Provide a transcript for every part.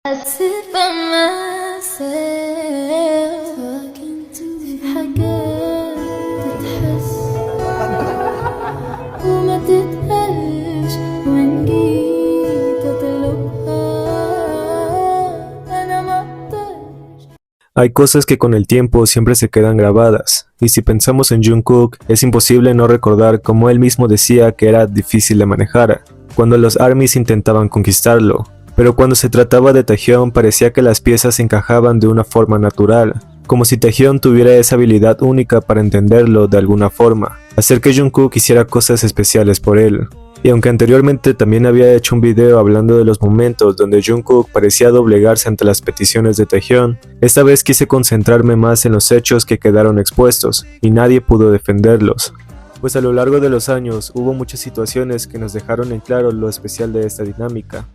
I sit by myself talking to حاجات تتحس وما تتقالش وإن جيت أطلبها أنا مقدرش. Hay cosas que con el tiempo siempre se quedan grabadas, y si pensamos en Jungkook, es imposible no recordar cómo él mismo decía que era difícil de manejar, cuando los ARMYs intentaban conquistarlo. Pero cuando se trataba de Taehyung parecía que las piezas encajaban de una forma natural, como si Taehyung tuviera esa habilidad única para entenderlo de alguna forma, hacer que Jungkook hiciera cosas especiales por él. Y aunque anteriormente también había hecho un video hablando de los momentos donde Jungkook parecía doblegarse ante las peticiones de Taehyung, esta vez quise concentrarme más en los hechos que quedaron expuestos, y nadie pudo defenderlos. Pues a lo largo de los años hubo muchas situaciones que nos dejaron en claro lo especial de esta dinámica.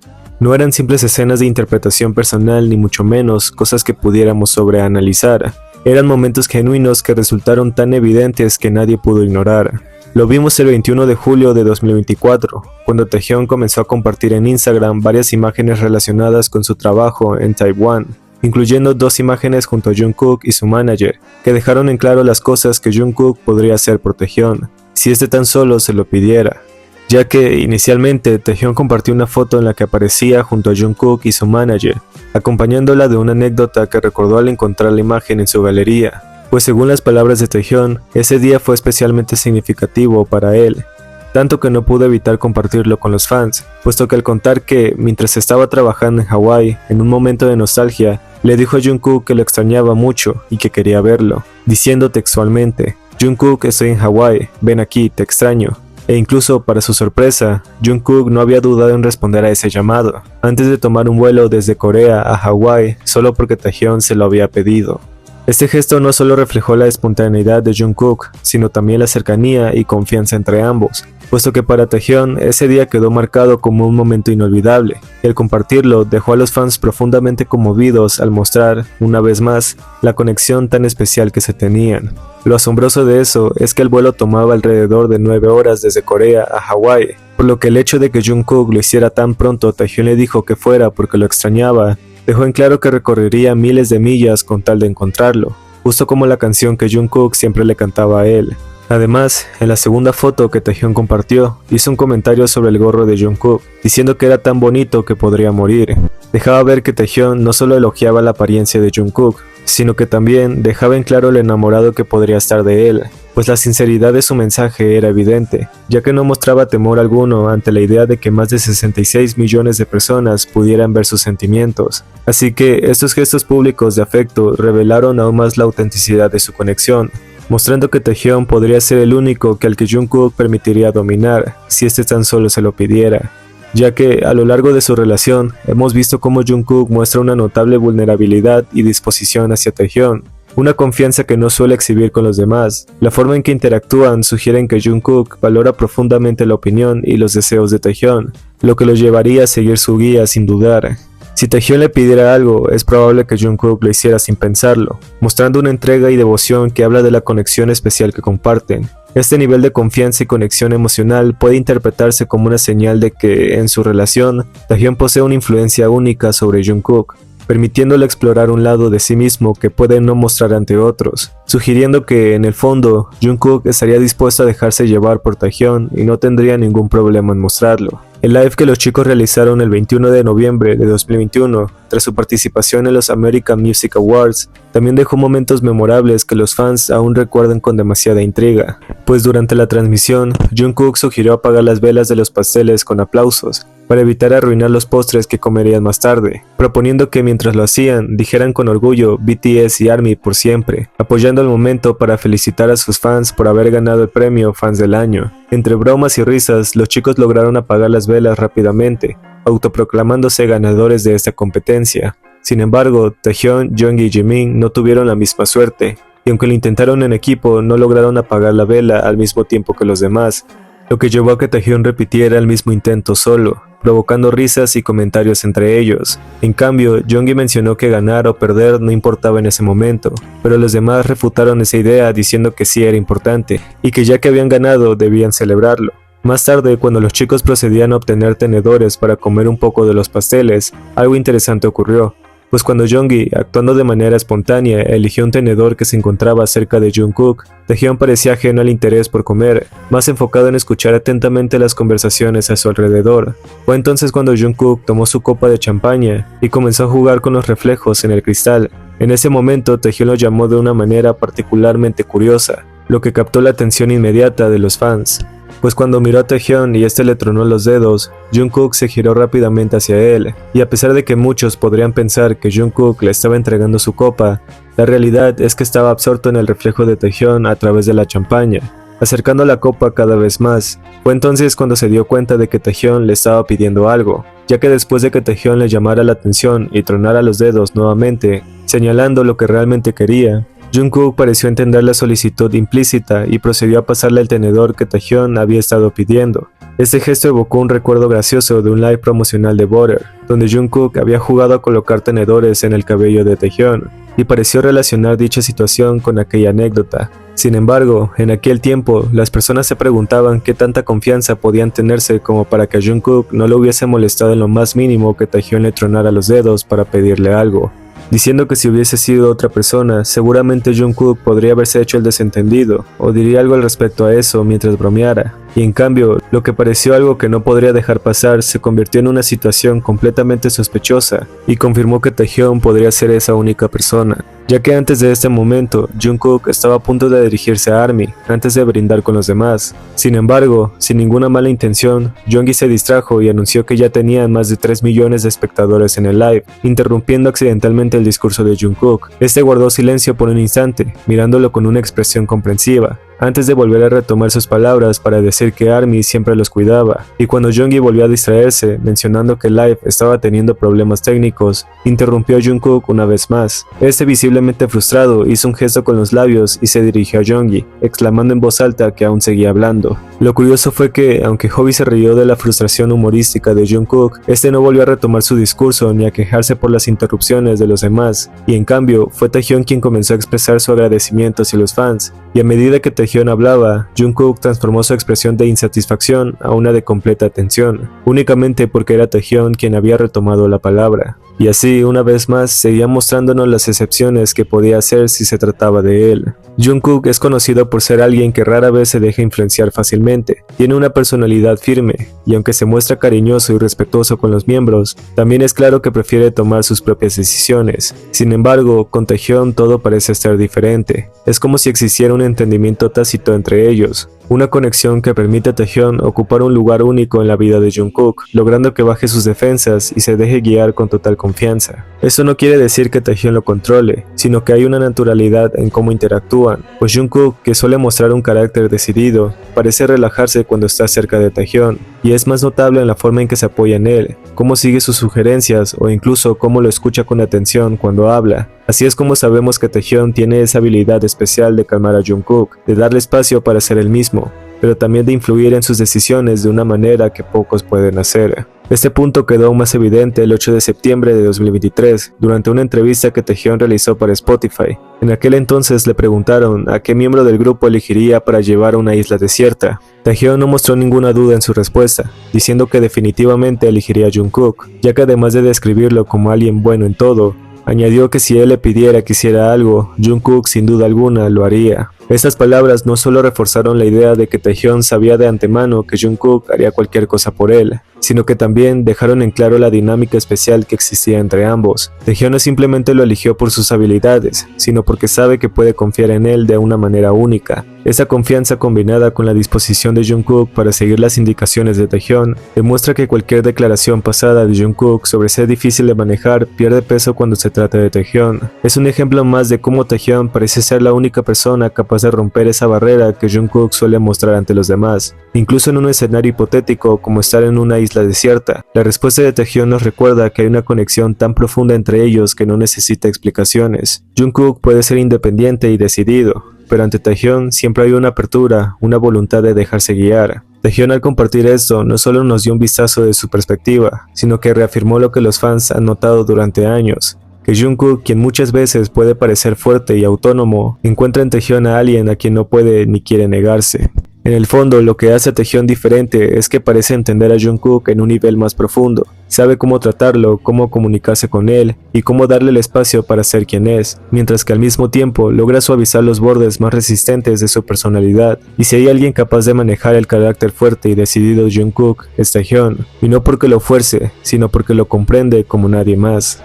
No eran simples escenas de interpretación personal ni mucho menos cosas que pudiéramos sobreanalizar. Eran momentos genuinos que resultaron tan evidentes que nadie pudo ignorar. Lo vimos el 21 de julio de 2024, cuando Taehyung comenzó a compartir en Instagram varias imágenes relacionadas con su trabajo en Taiwán, incluyendo 2 imágenes junto a Jungkook y su manager, que dejaron en claro las cosas que Jungkook podría hacer por Taehyung, si este tan solo se lo pidiera. Ya que inicialmente Taehyung compartió una foto en la que aparecía junto a Jungkook y su manager, acompañándola de una anécdota que recordó al encontrar la imagen en su galería, pues según las palabras de Taehyung, ese día fue especialmente significativo para él, tanto que no pudo evitar compartirlo con los fans, puesto que al contar que, mientras estaba trabajando en Hawái, en un momento de nostalgia, le dijo a Jungkook que lo extrañaba mucho y que quería verlo, diciendo textualmente: "Jungkook, estoy en Hawái, ven aquí, te extraño". E incluso, para su sorpresa, Jungkook no había dudado en responder a ese llamado, antes de tomar un vuelo desde Corea a Hawái solo porque Taehyung se lo había pedido. Este gesto no solo reflejó la espontaneidad de Jungkook, sino también la cercanía y confianza entre ambos, puesto que para Taehyung ese día quedó marcado como un momento inolvidable, y al compartirlo dejó a los fans profundamente conmovidos al mostrar, una vez más, la conexión tan especial que se tenían. Lo asombroso de eso es que el vuelo tomaba alrededor de 9 horas desde Corea a Hawái, por lo que el hecho de que Jungkook lo hiciera tan pronto Taehyung le dijo que fuera porque lo extrañaba, dejó en claro que recorrería miles de millas con tal de encontrarlo, justo como la canción que Jungkook siempre le cantaba a él. Además, en la segunda foto que Taehyung compartió, hizo un comentario sobre el gorro de Jungkook, diciendo que era tan bonito que podría morir. Dejaba ver que Taehyung no solo elogiaba la apariencia de Jungkook, sino que también dejaba en claro lo enamorado que podría estar de él, pues la sinceridad de su mensaje era evidente, ya que no mostraba temor alguno ante la idea de que más de 66 millones de personas pudieran ver sus sentimientos. Así que estos gestos públicos de afecto revelaron aún más la autenticidad de su conexión, mostrando que Taehyung podría ser el único que al que Jungkook permitiría dominar, si este tan solo se lo pidiera. Ya que a lo largo de su relación hemos visto cómo Jungkook muestra una notable vulnerabilidad y disposición hacia Taehyung, una confianza que no suele exhibir con los demás. La forma en que interactúan sugieren que Jungkook valora profundamente la opinión y los deseos de Taehyung, lo que lo llevaría a seguir su guía sin dudar. Si Taehyung le pidiera algo, es probable que Jungkook lo hiciera sin pensarlo, mostrando una entrega y devoción que habla de la conexión especial que comparten. Este nivel de confianza y conexión emocional puede interpretarse como una señal de que, en su relación, Taehyung posee una influencia única sobre Jungkook, permitiéndole explorar un lado de sí mismo que puede no mostrar ante otros, sugiriendo que, en el fondo, Jungkook estaría dispuesto a dejarse llevar por Taehyung y no tendría ningún problema en mostrarlo. El live que los chicos realizaron el 21 de noviembre de 2021, tras su participación en los American Music Awards, también dejó momentos memorables que los fans aún recuerdan con demasiada intriga, pues durante la transmisión, Jungkook sugirió apagar las velas de los pasteles con aplausos, para evitar arruinar los postres que comerían más tarde, proponiendo que mientras lo hacían, dijeran con orgullo BTS y ARMY por siempre, apoyando el momento para felicitar a sus fans por haber ganado el premio Fans del Año. Entre bromas y risas, los chicos lograron apagar las velas rápidamente, autoproclamándose ganadores de esta competencia. Sin embargo, Taehyung, Jung y Jimin no tuvieron la misma suerte, y aunque lo intentaron en equipo, no lograron apagar la vela al mismo tiempo que los demás, lo que llevó a que Taehyung repitiera el mismo intento solo, provocando risas y comentarios entre ellos. En cambio, Junggi mencionó que ganar o perder no importaba en ese momento, pero los demás refutaron esa idea diciendo que sí era importante, y que ya que habían ganado debían celebrarlo. Más tarde, cuando los chicos procedían a obtener tenedores para comer un poco de los pasteles, algo interesante ocurrió. Pues cuando Jeongi, actuando de manera espontánea, eligió un tenedor que se encontraba cerca de Jungkook, Taehyung parecía ajeno al interés por comer, más enfocado en escuchar atentamente las conversaciones a su alrededor. Fue entonces cuando Jungkook tomó su copa de champaña y comenzó a jugar con los reflejos en el cristal. En ese momento, Taehyung lo llamó de una manera particularmente curiosa, lo que captó la atención inmediata de los fans. Pues cuando miró a Taehyung y este le tronó los dedos, Jungkook se giró rápidamente hacia él, y a pesar de que muchos podrían pensar que Jungkook le estaba entregando su copa, la realidad es que estaba absorto en el reflejo de Taehyung a través de la champaña, acercando la copa cada vez más. Fue entonces cuando se dio cuenta de que Taehyung le estaba pidiendo algo, ya que después de que Taehyung le llamara la atención y tronara los dedos nuevamente, señalando lo que realmente quería, Jungkook pareció entender la solicitud implícita y procedió a pasarle el tenedor que Taehyung había estado pidiendo. Este gesto evocó un recuerdo gracioso de un live promocional de Butter, donde Jungkook había jugado a colocar tenedores en el cabello de Taehyung, y pareció relacionar dicha situación con aquella anécdota. Sin embargo, en aquel tiempo, las personas se preguntaban qué tanta confianza podían tenerse como para que a Jungkook no le hubiese molestado en lo más mínimo que Taehyung le tronara los dedos para pedirle algo, diciendo que si hubiese sido otra persona, seguramente Jungkook podría haberse hecho el desentendido, o diría algo al respecto a eso mientras bromeara. Y en cambio, lo que pareció algo que no podría dejar pasar se convirtió en una situación completamente sospechosa, y confirmó que Taehyung podría ser esa única persona, ya que antes de este momento, Jungkook estaba a punto de dirigirse a ARMY, antes de brindar con los demás. Sin embargo, sin ninguna mala intención, Jeongi se distrajo y anunció que ya tenían más de 3 millones de espectadores en el live, interrumpiendo accidentalmente el discurso de Jungkook. Este guardó silencio por un instante, mirándolo con una expresión comprensiva, antes de volver a retomar sus palabras para decir que ARMY siempre los cuidaba, y cuando Jeongi volvió a distraerse, mencionando que Live estaba teniendo problemas técnicos, interrumpió a Jungkook una vez más. Este, visiblemente frustrado, hizo un gesto con los labios y se dirigió a Jeongi, exclamando en voz alta que aún seguía hablando. Lo curioso fue que, aunque Hobi se rió de la frustración humorística de Jungkook, este no volvió a retomar su discurso ni a quejarse por las interrupciones de los demás, y en cambio, fue Taehyung quien comenzó a expresar su agradecimiento hacia los fans, y a medida que Taehyung hablaba, Jungkook transformó su expresión de insatisfacción a una de completa atención, únicamente porque era Taehyung quien había retomado la palabra. Y así, una vez más, seguía mostrándonos las excepciones que podía hacer si se trataba de él. Jungkook es conocido por ser alguien que rara vez se deja influenciar fácilmente, tiene una personalidad firme, y aunque se muestra cariñoso y respetuoso con los miembros, también es claro que prefiere tomar sus propias decisiones. Sin embargo, con Taehyung todo parece estar diferente. Es como si existiera un entendimiento tácito entre ellos, una conexión que permite a Taehyung ocupar un lugar único en la vida de Jungkook, logrando que baje sus defensas y se deje guiar con total confianza. Eso no quiere decir que Taehyung lo controle, sino que hay una naturalidad en cómo interactúan, pues Jungkook, que suele mostrar un carácter decidido, parece relajarse cuando está cerca de Taehyung, y es más notable en la forma en que se apoya en él, cómo sigue sus sugerencias o incluso cómo lo escucha con atención cuando habla. Así es como sabemos que Taehyung tiene esa habilidad especial de calmar a Jungkook, de darle espacio para ser él mismo, pero también de influir en sus decisiones de una manera que pocos pueden hacer. Este punto quedó aún más evidente el 8 de septiembre de 2023, durante una entrevista que Taehyung realizó para Spotify. En aquel entonces le preguntaron a qué miembro del grupo elegiría para llevar a una isla desierta. Taehyung no mostró ninguna duda en su respuesta, diciendo que definitivamente elegiría a Jungkook, ya que además de describirlo como alguien bueno en todo, añadió que si él le pidiera que hiciera algo, Jungkook sin duda alguna lo haría. Estas palabras no solo reforzaron la idea de que Taehyung sabía de antemano que Jungkook haría cualquier cosa por él, sino que también dejaron en claro la dinámica especial que existía entre ambos. Taehyung no simplemente lo eligió por sus habilidades, sino porque sabe que puede confiar en él de una manera única. Esa confianza, combinada con la disposición de Jungkook para seguir las indicaciones de Taehyung, demuestra que cualquier declaración pasada de Jungkook sobre ser difícil de manejar pierde peso cuando se trata de Taehyung. Es un ejemplo más de cómo Taehyung parece ser la única persona capaz de romper esa barrera que Jungkook suele mostrar ante los demás, incluso en un escenario hipotético como estar en una isla desierta. La respuesta de Taehyung nos recuerda que hay una conexión tan profunda entre ellos que no necesita explicaciones. Jungkook puede ser independiente y decidido, pero ante Taehyung siempre hay una apertura, una voluntad de dejarse guiar. Taehyung, al compartir esto, no solo nos dio un vistazo de su perspectiva, sino que reafirmó lo que los fans han notado durante años, que Jungkook, quien muchas veces puede parecer fuerte y autónomo, encuentra en Taehyung a alguien a quien no puede ni quiere negarse. En el fondo, lo que hace a Taehyun diferente es que parece entender a Jungkook en un nivel más profundo. Sabe cómo tratarlo, cómo comunicarse con él y cómo darle el espacio para ser quien es, mientras que al mismo tiempo logra suavizar los bordes más resistentes de su personalidad. Y si hay alguien capaz de manejar el carácter fuerte y decidido de Jungkook, es Taehyun, y no porque lo fuerce, sino porque lo comprende como nadie más.